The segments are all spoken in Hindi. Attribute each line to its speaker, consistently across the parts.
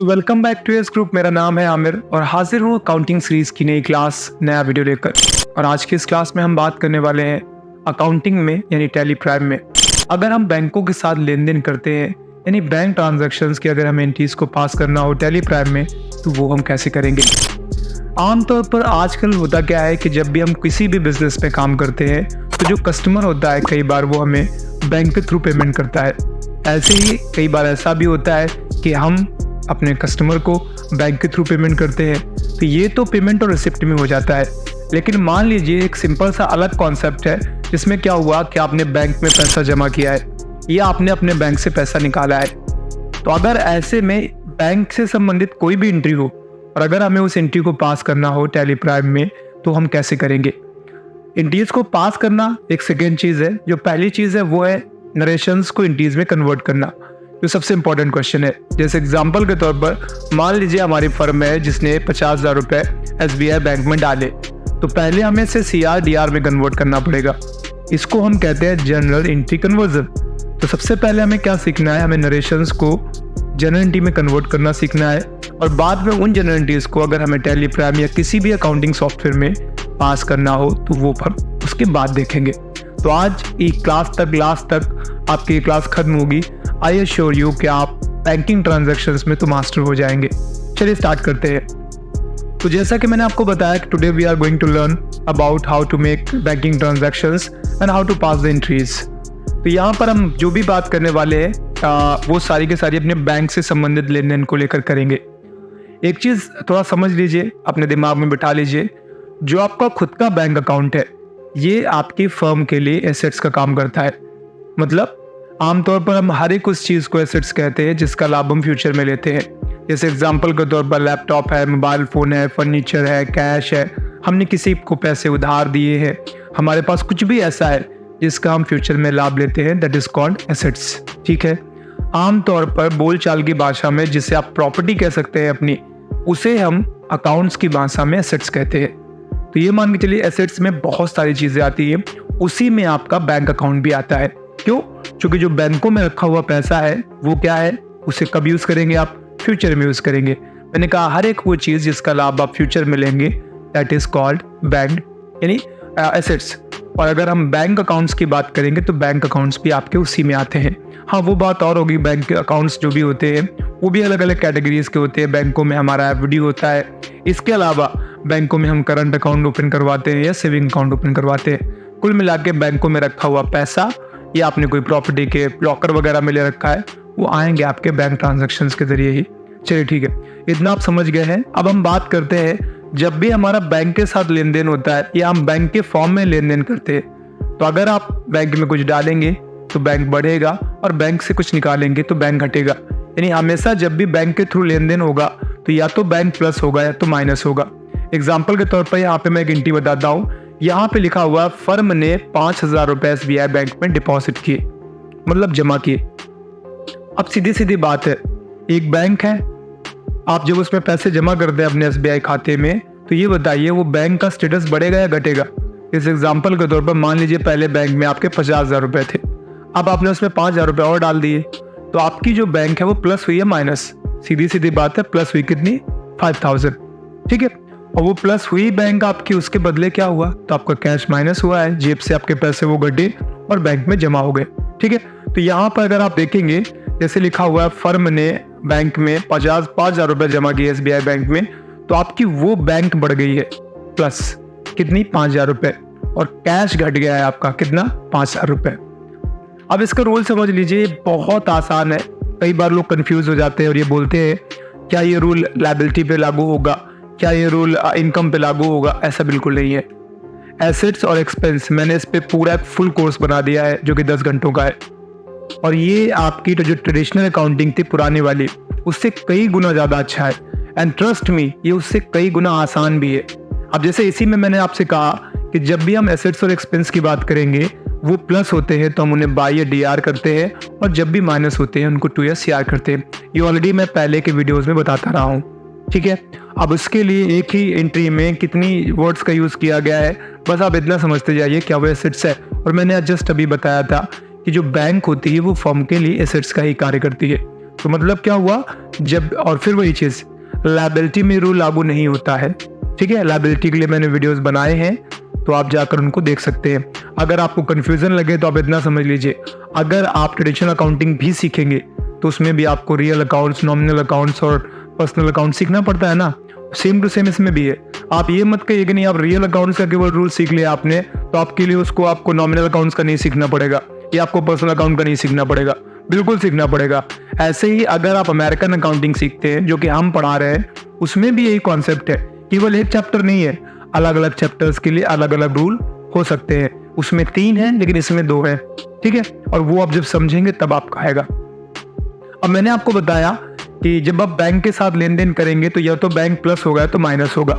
Speaker 1: Welcome back to S group. मेरा नाम है आमिर और हाजिर हूँ अकाउंटिंग सीरीज की नई क्लास नया वीडियो लेकर। और आज की इस क्लास में हम बात करने वाले हैं अकाउंटिंग में यानी टैली प्राइम में अगर हम बैंकों के साथ लेन देन करते हैं यानी बैंक ट्रांजैक्शंस की अगर हमें एंट्रीज को पास करना हो टैली प्राइम में तो वो हम कैसे करेंगे। आमतौर पर आजकल होता क्या है कि जब भी हम किसी भी बिजनेस पे काम करते हैं तो जो कस्टमर होता है कई बार वो हमें बैंक के थ्रू पेमेंट करता है। ऐसे ही कई बार ऐसा भी होता है कि हम अपने कस्टमर को बैंक के थ्रू पेमेंट करते हैं, तो ये तो पेमेंट और रिसिप्ट में हो जाता है। लेकिन मान लीजिए एक सिंपल सा अलग कॉन्सेप्ट है जिसमें क्या हुआ कि आपने बैंक में पैसा जमा किया है या आपने अपने बैंक से पैसा निकाला है। तो अगर ऐसे में बैंक से संबंधित कोई भी एंट्री हो और अगर हमें उस एंट्री को पास करना हो टैली प्राइम में तो हम कैसे करेंगे। एंट्रीज को पास करना एक सेकेंड चीज़ है। जो पहली चीज़ है वो है नरेशंस को एंट्रीज में कन्वर्ट करना, जो सबसे इंपॉर्टेंट क्वेश्चन है। जैसे एग्जांपल के तौर पर मान लीजिए हमारी फर्म है जिसने 50,000 रुपए SBI बैंक में डाले, तो पहले हमें इसे CR/DR में कन्वर्ट करना पड़ेगा। इसको हम कहते हैं जनरल एंट्री कन्वर्जन। तो सबसे पहले हमें क्या सीखना है, हमें नरेशंस को जनरल एंट्री में कन्वर्ट करना सीखना है और बाद में उन जनरल एंट्रीज को अगर हमें टैली प्राइम या किसी भी अकाउंटिंग सॉफ्टवेयर में पास करना हो तो वो हम उसके बाद देखेंगे। तो आज एक क्लास तक लास्ट तक आपकी ये क्लास खत्म होगी। आई एश्योर यू कि आप बैंकिंग ट्रांजैक्शंस में तो मास्टर हो जाएंगे। चलिए स्टार्ट करते हैं। तो जैसा कि मैंने आपको बताया कि today we are going to learn about how to make banking transactions and how to pass the entries. तो यहाँ पर हम जो भी बात करने वाले हैं वो सारी के सारी अपने बैंक से संबंधित लेन देन को लेकर करेंगे। एक चीज़ थोड़ा समझ लीजिए, अपने दिमाग में बिठा लीजिए, जो आपका खुद का बैंक अकाउंट है ये आपकी फर्म के लिए एसेट्स का काम करता है। मतलब आमतौर पर हम हर एक उस चीज़ को एसेट्स कहते हैं जिसका लाभ हम फ्यूचर में लेते हैं। जैसे एग्जांपल के तौर पर लैपटॉप है, मोबाइल फ़ोन है, फर्नीचर है, कैश है, हमने किसी को पैसे उधार दिए हैं, हमारे पास कुछ भी ऐसा है जिसका हम फ्यूचर में लाभ लेते हैं, दैट इज़ कॉल्ड एसेट्स। ठीक है। आमतौर पर बोलचाल की भाषा में जिसे आप प्रॉपर्टी कह सकते हैं अपनी, उसे हम अकाउंट्स की भाषा में एसेट्स कहते हैं। तो ये मान के चलिए एसेट्स में बहुत सारी चीज़ें आती हैं, उसी में आपका बैंक अकाउंट भी आता है। क्यों? क्योंकि जो बैंकों में रखा हुआ पैसा है वो क्या है, उसे कब यूज़ करेंगे आप, फ्यूचर में यूज़ करेंगे। मैंने कहा हर एक वो चीज़ जिसका लाभ आप फ्यूचर में लेंगे दैट इज़ कॉल्ड बैंक यानी एसेट्स। और अगर हम बैंक अकाउंट्स की बात करेंगे तो बैंक अकाउंट्स भी आपके उसी में आते हैं। हाँ, वो बात और होगी, बैंक के अकाउंट्स जो भी होते हैं वो भी अलग अलग कैटेगरीज के होते हैं। बैंकों में हमारा FD होता है, इसके अलावा बैंकों में हम करंट अकाउंट ओपन करवाते हैं या सेविंग अकाउंट ओपन करवाते हैं। कुल मिला के बैंकों में रखा हुआ पैसा या आपने कोई प्रॉपर्टी के लॉकर वगैरह में ले रखा है वो आएंगे आपके बैंक ट्रांजैक्शंस के जरिए ही। चलिए ठीक है, इतना आप समझ गए हैं। अब हम बात करते हैं जब भी हमारा बैंक के साथ लेन देन होता है या हम बैंक के फॉर्म में लेन देन करते हैं, तो अगर आप बैंक में कुछ डालेंगे तो बैंक बढ़ेगा और बैंक से कुछ निकालेंगे तो बैंक घटेगा। यानी हमेशा जब भी बैंक के थ्रू लेन देन होगा तो या तो बैंक प्लस होगा या तो माइनस होगा। एग्जाम्पल के तौर पर यहाँ पे मैं एक एंट्री बताता हूँ। यहाँ पे लिखा हुआ फर्म ने 5,000 रुपए SBI बैंक में डिपॉजिट किए, मतलब जमा किए। अब सीधी सीधी बात है, एक बैंक है, आप जब उसमें पैसे जमा करते हैं अपने SBI खाते में तो ये बताइए वो बैंक का स्टेटस बढ़ेगा या घटेगा। इस एग्जाम्पल के तौर पर मान लीजिए पहले बैंक में आपके 50,000 रुपए थे, अब आपने उसमें 5,000 रुपए और डाल दिए तो आपकी जो बैंक है वो प्लस हुई या माइनस। सीधी सीधी बात है, प्लस हुई कितनी, 5,000। ठीक है। और वो प्लस हुई बैंक आपकी, उसके बदले क्या हुआ, तो आपका कैश माइनस हुआ है, जेब से आपके पैसे वो घटे और बैंक में जमा हो गए। ठीक है। तो यहाँ पर अगर आप देखेंगे जैसे लिखा हुआ है फर्म ने बैंक में 5,000 रुपए जमा किए SBI बैंक में, तो आपकी वो बैंक बढ़ गई है प्लस कितनी, 5,000 रुपए, और कैश घट गया है आपका कितना, 5,000 रुपए। अब इसका रूल समझ लीजिए, बहुत आसान है। कई बार लोग कंफ्यूज हो जाते हैं और ये बोलते हैं क्या ये रूल लायबिलिटी पे लागू होगा, क्या ये रूल इनकम पे लागू होगा। ऐसा बिल्कुल नहीं है। एसेट्स और एक्सपेंस मैंने इस पे पूरा एक फुल कोर्स बना दिया है जो कि 10 घंटों का है, और ये आपकी जो ट्रेडिशनल अकाउंटिंग थी पुरानी वाली उससे कई गुना ज़्यादा अच्छा है। एंड ट्रस्ट मी, ये उससे कई गुना आसान भी है। अब जैसे इसी में मैंने आपसे कहा कि जब भी हम एसेट्स और एक्सपेंस की बात करेंगे वो प्लस होते हैं तो हम उन्हें बाय या DR करते हैं, और जब भी माइनस होते हैं उनको टू या CR करते हैं। ये ऑलरेडी मैं पहले के वीडियोस में बताता रहा हूँ। ठीक है। अब उसके लिए एक ही एंट्री में कितनी वर्ड्स का यूज़ किया गया है बस आप इतना समझते जाइए क्या वो एसेट्स है। और मैंने जस्ट अभी बताया था कि जो बैंक होती है वो फर्म के लिए एसेट्स का ही कार्य करती है। तो मतलब क्या हुआ, जब और फिर वही चीज लायबिलिटी में रूल लागू नहीं होता है। ठीक है, लायबिलिटी के लिए मैंने वीडियोस बनाए हैं, तो आप जाकर उनको देख सकते हैं। अगर आपको कंफ्यूजन लगे तो आप इतना समझ लीजिए, अगर आप ट्रेडिशनल अकाउंटिंग भी सीखेंगे तो उसमें भी आपको रियल अकाउंट्स, नॉमिनल अकाउंट्स और पर्सनल अकाउंट सीखना पड़ता है ना। सेम टू सेम इसमें भी है। आप ये मत कहिए कि नहीं आप रियल अकाउंट्स का केवल रूल सीख लिया आपने, तो आपके लिए उसको आपको नॉमिनल अकाउंट्स का नहीं सीखना पड़ेगा या आपको पर्सनल अकाउंट का नहीं सीखना पड़ेगा। बिल्कुल सीखना पड़ेगा। ऐसे ही अगर आप अमेरिकन अकाउंटिंग सीखते हैं, जो कि हम पढ़ा रहे हैं, उसमें भी यही कॉन्सेप्ट है। केवल एक चैप्टर नहीं है, अलग अलग चैप्टर्स के लिए अलग अलग रूल हो सकते हैं। उसमें 3 है लेकिन इसमें 2 है। ठीक है, और वो आप जब समझेंगे तब आपको आएगा। अब मैंने आपको बताया कि जब आप बैंक के साथ लेन देन करेंगे तो या तो बैंक प्लस होगा तो माइनस होगा।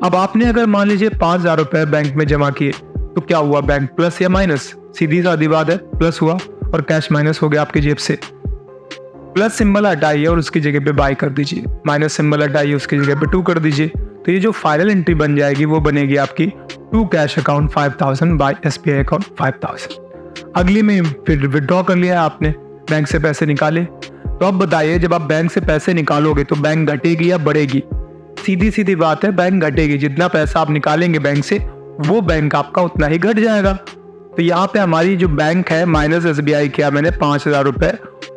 Speaker 1: अब आपने अगर मान लीजिए 5,000 रुपए बैंक में जमा किए तो क्या हुआ, बैंक प्लस या माइनस? सीधी सादी बात है, प्लस हुआ और कैश माइनस हो गया आपकी जेब से। प्लस सिंबल हटाइए और उसकी जगह पे बाय कर दीजिए, माइनस सिंबल हटाइए उसकी जगह पे 2 कर दीजिए। तो ये जो फाइनल एंट्री बन जाएगी वो बनेगी आपकी to cash account 5,000 by SBI account 5,000। अगली में फिर विड्रॉ कर लिया आपने, बैंक से पैसे निकाले। तो अब बताइए, जब आप बैंक से पैसे निकालोगे तो बैंक घटेगी या बढ़ेगी? सीधी सीधी बात है, बैंक घटेगी। जितना पैसा आप निकालेंगे बैंक से, वो बैंक आपका उतना ही घट जाएगा। तो यहाँ पे हमारी जो बैंक है माइनस SBI किया मैंने 5,000 रुपए,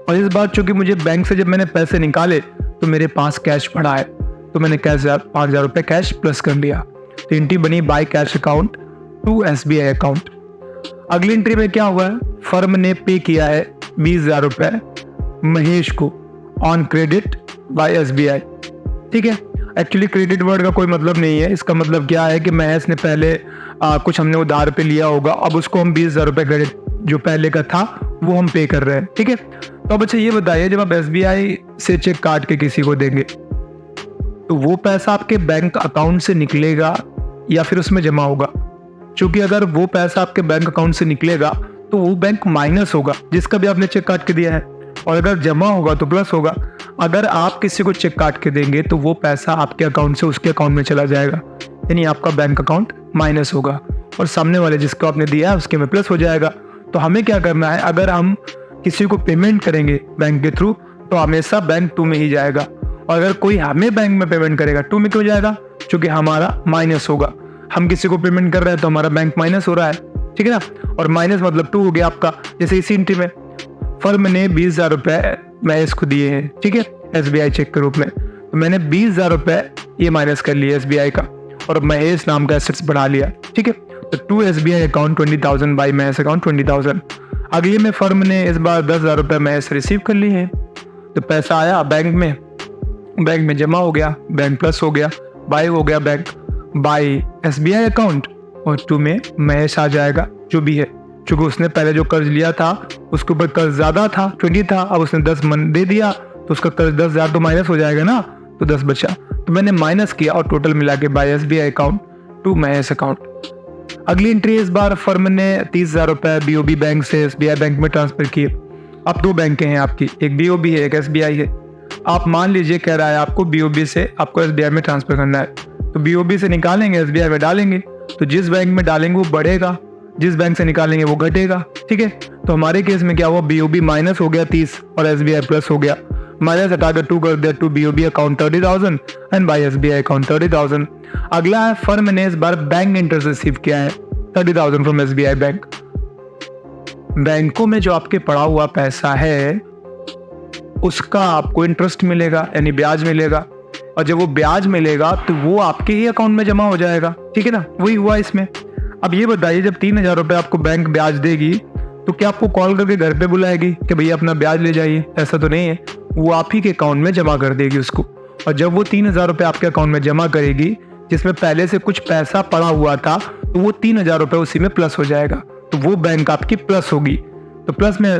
Speaker 1: और इस बार चूंकि मुझे बैंक से जब मैंने पैसे निकाले तो मेरे पास कैश पड़ा है, तो मैंने कैश 5,000 रुपए कैश प्लस कर लिया। तो एंट्री बनी by cash account to SBI account. अगली एंट्री में क्या हुआ है, फर्म ने पे किया है 20,000 रुपए महेश को ऑन क्रेडिट बाय SBI। ठीक है, एक्चुअली क्रेडिट वर्ड का कोई मतलब नहीं है। इसका मतलब क्या है कि महेश ने पहले कुछ हमने उधार पे लिया होगा, अब उसको हम 20,000 रुपए क्रेडिट जो पहले का था वो हम पे कर रहे हैं। ठीक है, तो अब अच्छा ये बताइए, जब आप SBI से चेक काट के किसी को देंगे तो वो पैसा आपके बैंक अकाउंट से निकलेगा या फिर उसमें जमा होगा? क्योंकि अगर वो पैसा आपके बैंक अकाउंट से निकलेगा तो वो बैंक माइनस होगा जिसका भी आपने चेक काट के दिया है, और अगर जमा होगा तो प्लस होगा। अगर आप किसी को चेक काट के देंगे तो वो पैसा आपके अकाउंट से उसके अकाउंट में चला जाएगा, यानी आपका बैंक अकाउंट माइनस होगा और सामने वाले जिसको आपने दिया है उसके में प्लस हो जाएगा। तो हमें क्या करना है, अगर हम किसी को पेमेंट करेंगे बैंक के थ्रू तो हमेशा बैंक 2 में ही जाएगा, और अगर कोई हमें बैंक में पेमेंट करेगा 2 में क्यों जाएगा? क्योंकि हमारा माइनस होगा। हम किसी को पेमेंट कर रहे हैं तो हमारा बैंक माइनस हो रहा है। ठीक है ना, और माइनस मतलब 2 हो गया आपका। जैसे इसी एंट्री में फर्म ने 20,000 रुपए महेश को दिए हैं, ठीक है, SBI चेक के रूप में, तो मैंने 20,000 रुपए ये माइनस कर लिया SBI का और महेश नाम का एसेट्स बढ़ा लिया। ठीक है, तो to SBI account 20,000 by Mahesh account 20,000। अगले में फर्म ने इस बार 10,000 रुपए महेश रिसीव कर लिए हैं, तो पैसा आया बैंक में जमा हो गया, बैंक प्लस हो गया, बाय हो गया बैंक बाय SBI अकाउंट, और 2 में महेश आ जाएगा जो भी है। क्योंकि उसने पहले जो कर्ज लिया था उसके ऊपर कर्ज ज्यादा था, 20 था, अब उसने 10 मन दे दिया तो उसका कर्ज 10,000 तो माइनस हो जाएगा ना, तो 10 बचा, तो मैंने माइनस किया और टोटल मिला के by SBI account to Mahesh account. अगली एंट्री, इस बार फर्म ने 30,000 रुपए BOB बैंक से SBI बैंक में ट्रांसफर किए। अब 2 बैंकें हैं आपकी, एक BOB है एक SBI है। आप मान लीजिए कह रहा है आपको BOB से आपको SBI में ट्रांसफर करना है, तो BOB से निकालेंगे SBI में डालेंगे, तो जिस बैंक में डालेंगे वो बढ़ेगा, जिस बैंक से निकालेंगे वो घटेगा। ठीक है, तो हमारे केस में क्या हुआ, BOB माइनस हो गया 30 और SBI प्लस हो गया। माइनस हटाकर 2 कर दिया, to BOB account 30,000 and by SBI account 30,000। अगला है, फर्म ने इस बार बैंक इंटरेस्ट रिसीव किया है 30,000 फ्रॉम SBI बैंक। बैंकों में जो आपके पड़ा हुआ पैसा है उसका आपको इंटरेस्ट मिलेगा, यानी ब्याज मिलेगा, और जब वो ब्याज मिलेगा तो वो आपके ही अकाउंट में जमा हो जाएगा। ठीक है ना, वही हुआ इसमें। अब ये बताइए, जब 3,000 रुपए आपको बैंक ब्याज देगी तो क्या आपको कॉल करके घर पे बुलाएगी कि भैया अपना ब्याज ले जाइए? ऐसा तो नहीं है, वो आप ही के अकाउंट में जमा कर देगी उसको। और जब वो 3,000 रुपए आपके अकाउंट में जमा करेगी, जिसमें पहले से कुछ पैसा पड़ा हुआ था, तो वो 3,000 रुपए उसी में प्लस हो जाएगा, तो वो बैंक आपकी प्लस होगी। तो प्लस में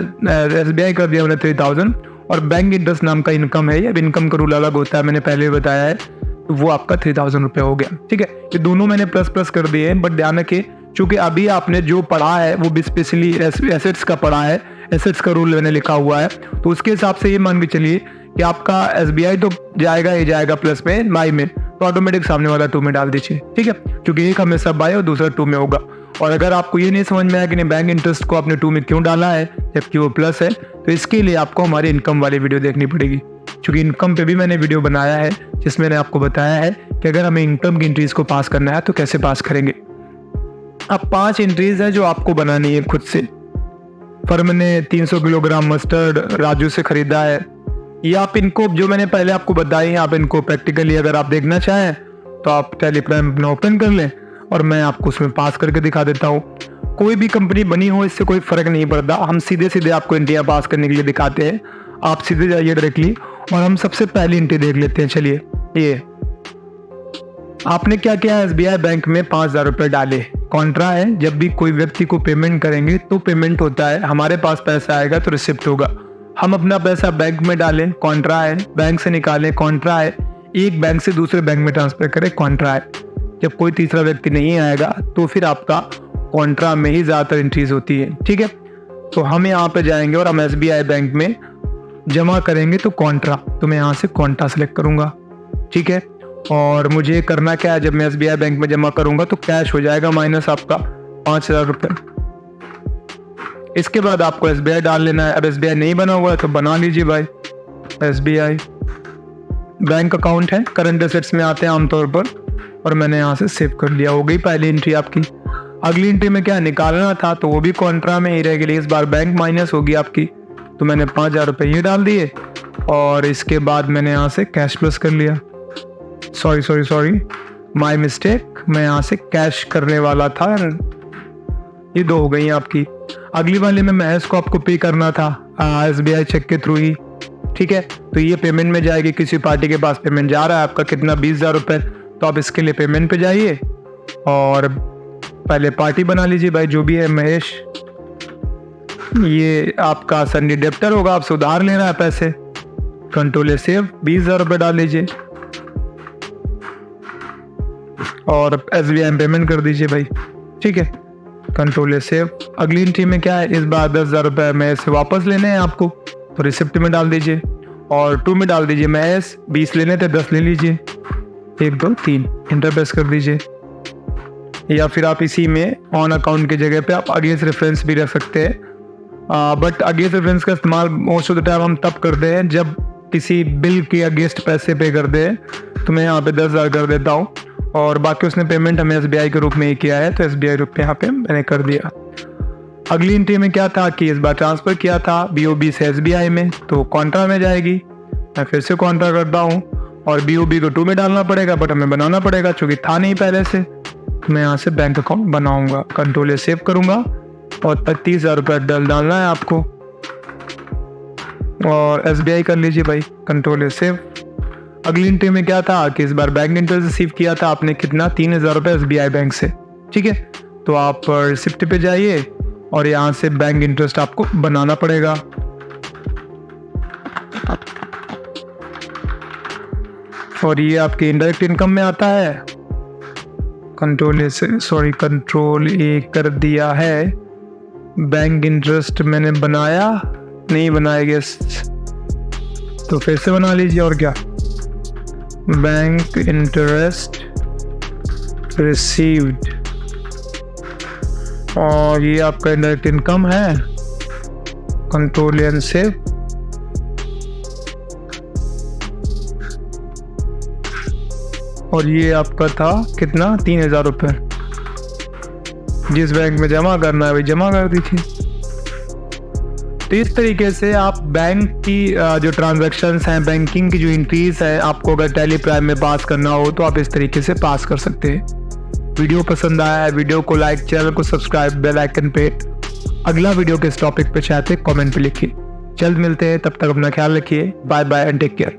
Speaker 1: SBI कर दिया मैंने 3,000, और बैंक इंटरेस्ट नाम का इनकम है, अब इनकम का रूल अलग होता है, मैंने पहले भी बताया है, तो वो आपका 3,000 रुपए हो गया। ठीक है, ये दोनों मैंने प्लस प्लस कर दिए हैं, बट ध्यान रखिए चूंकि अभी आपने जो पढ़ा है वो भी स्पेशली एसेट्स का पढ़ा है, एसेट्स का रूल मैंने लिखा हुआ है, तो उसके हिसाब से ये मान के चलिए कि आपका SBI तो जाएगा ही जाएगा प्लस में, बाई में, तो ऑटोमेटिक सामने वाला 2 में डाल दीजिए। ठीक है, क्योंकि एक हमेशा बाई और दूसरा 2 में होगा। और अगर आपको ये नहीं समझ में आया कि नहीं बैंक इंटरेस्ट को आपने 2 में क्यों डाला है, जबकि वो प्लस है, तो इसके लिए आपको हमारी इनकम वाली वीडियो देखनी पड़ेगी। क्योंकि इनकम पे भी मैंने वीडियो बनाया है जिसमें मैंने आपको बताया है कि अगर हमें इनकम की एंट्रीज को पास करना है तो कैसे पास करेंगे। अब 5 एंट्रीज है जो आपको बनानी है खुद से। फर्म ने 300 किलोग्राम मस्टर्ड राजू से खरीदा है। ये आप इनको जो मैंने पहले आपको बताई है, आप इनको प्रैक्टिकली अगर आप देखना चाहें तो आप टैली प्राइम अपना ओपन कर लें और मैं आपको उसमें पास करके दिखा देता हूँ। कोई भी कंपनी बनी हो इससे कोई फर्क नहीं पड़ता, हम सीधे सीधे आपको एंट्रियाँ पास करने के लिए दिखाते हैं। आप सीधे जाइए डायरेक्टली और हम सबसे पहली एंट्री देख लेते हैं। चलिए, ये आपने क्या किया, SBI बैंक में 5,000 रुपये डाले। कॉन्ट्रा है, जब भी कोई व्यक्ति को पेमेंट करेंगे तो पेमेंट होता है, हमारे पास पैसा आएगा तो रिसिप्ट होगा। हम अपना पैसा बैंक में डालें, कॉन्ट्रा है, बैंक से निकालें, कॉन्ट्रा है, एक बैंक से दूसरे बैंक में ट्रांसफर करें, कॉन्ट्रा है। जब कोई तीसरा व्यक्ति नहीं आएगा तो फिर आपका कॉन्ट्रा में ही ज़्यादातर एंट्रीज होती है। ठीक है, तो हम यहाँ पे जाएंगे और हम SBI बैंक में जमा करेंगे तो कॉन्ट्रा, तो मैं यहाँ से कॉन्ट्रा सेलेक्ट करूँगा। ठीक है, और मुझे करना क्या है, जब मैं SBI बैंक में जमा करूँगा तो कैश हो जाएगा माइनस आपका 5,000 रुपये। इसके बाद आपको SBI डाल लेना है। अब SBI नहीं बना हुआ है तो बना लीजिए भाई। SBI बैंक अकाउंट है, करंट एसेट्स में आते हैं आमतौर पर, और मैंने यहाँ से सेव कर लिया। हो गई पहली एंट्री आपकी। अगली एंट्री में क्या निकालना था तो वो भी कॉन्ट्रा में ही रहेगी, इस बार बैंक माइनस होगी आपकी, तो मैंने 5,000 रुपये ये डाल दिए और इसके बाद मैंने यहाँ से कैश प्लस कर लिया। सॉरी माय मिस्टेक, मैं यहाँ से कैश करने वाला था। ये 2 हो गई आपकी। अगली वाले में महज को आपको पे करना था SBI चेक के थ्रू ही। ठीक है, तो ये पेमेंट में जाएगी, किसी पार्टी के पास पेमेंट जा रहा है आपका कितना 20,000 रुपये, तो आप इसके लिए पेमेंट पे जाइए और पहले पार्टी बना लीजिए भाई, जो भी है महेश। ये आपका सन्नी डेप्टर होगा, आपसे उधार ले रहा है पैसे। कंट्रोल सेव 20,000 रुपये डाल लीजिए और SBI में पेमेंट कर दीजिए भाई। ठीक है, कंट्रोल सेव। अगली एंट्री में क्या है, इस बार 10,000 रुपये में से वापस लेने हैं आपको, तो रिसिप्ट में डाल दीजिए और 2 में डाल दीजिए महेश। 20 लेने थे, 10 ले लीजिए। 1 2 3 इंटर प्रेस कर दीजिए, या फिर आप इसी में ऑन अकाउंट की जगह पे आप अगेंस्ट रेफरेंस भी रख सकते हैं। बट अगेंस्ट रेफरेंस का इस्तेमाल मोस्ट ऑफ द टाइम हम तब करते हैं जब किसी बिल के अगेंस्ट पैसे पे करते हैं, तो मैं यहाँ पे 10,000 कर देता हूँ और बाकी उसने पेमेंट हमें SBI के रूप में ही किया है, तो SBI रूप में यहाँ पे मैंने कर दिया। अगली एंट्री में क्या था कि इस बार ट्रांसफ़र किया था BOB से SBI में, तो कॉन्ट्रा में जाएगी। मैं फिर से कॉन्ट्रा करता हूँ और BOB को 2 में डालना पड़ेगा, बट हमें बनाना पड़ेगा चूँकि था नहीं पहले से। मैं यहाँ से बैंक अकाउंट बनाऊँगा, कंट्रोल सेव करूँगा और 30,000 रुपये डालना है आपको और SBI कर लीजिए भाई, कंट्रोल सेव। अगली एंट्री में क्या था कि इस बार बैंक इंटरेस्ट रिसीव किया था आपने कितना 3,000 रुपये SBI बैंक से। ठीक है, तो आप रिसिप्ट पे जाइए और यहाँ से बैंक इंटरेस्ट आपको बनाना पड़ेगा। और ये आपके इनडायरेक्ट इनकम में आता है। कंट्रोल ए कर दिया है। बैंक इंटरेस्ट मैंने बनाया नहीं बनाएगा, तो फिर से बना लीजिए। और क्या, बैंक इंटरेस्ट रिसीव्ड, और ये आपका इनडायरेक्ट इनकम है। Control and save. और ये आपका था कितना 3,000 रुपये, जिस बैंक में जमा करना है वही जमा कर दीजिए। तो इस तरीके से आप बैंक की जो ट्रांजैक्शंस हैं, बैंकिंग की जो एंट्रीज है, आपको अगर टैली प्राइम में पास करना हो तो आप इस तरीके से पास कर सकते हैं। वीडियो पसंद आया है, वीडियो को लाइक, चैनल को सब्सक्राइब, बेल आइकन पे अगला वीडियो किस टॉपिक पे चाहते कमेंट पे लिखिए। जल्द मिलते हैं, तब तक अपना ख्याल रखिए। Bye bye and take care.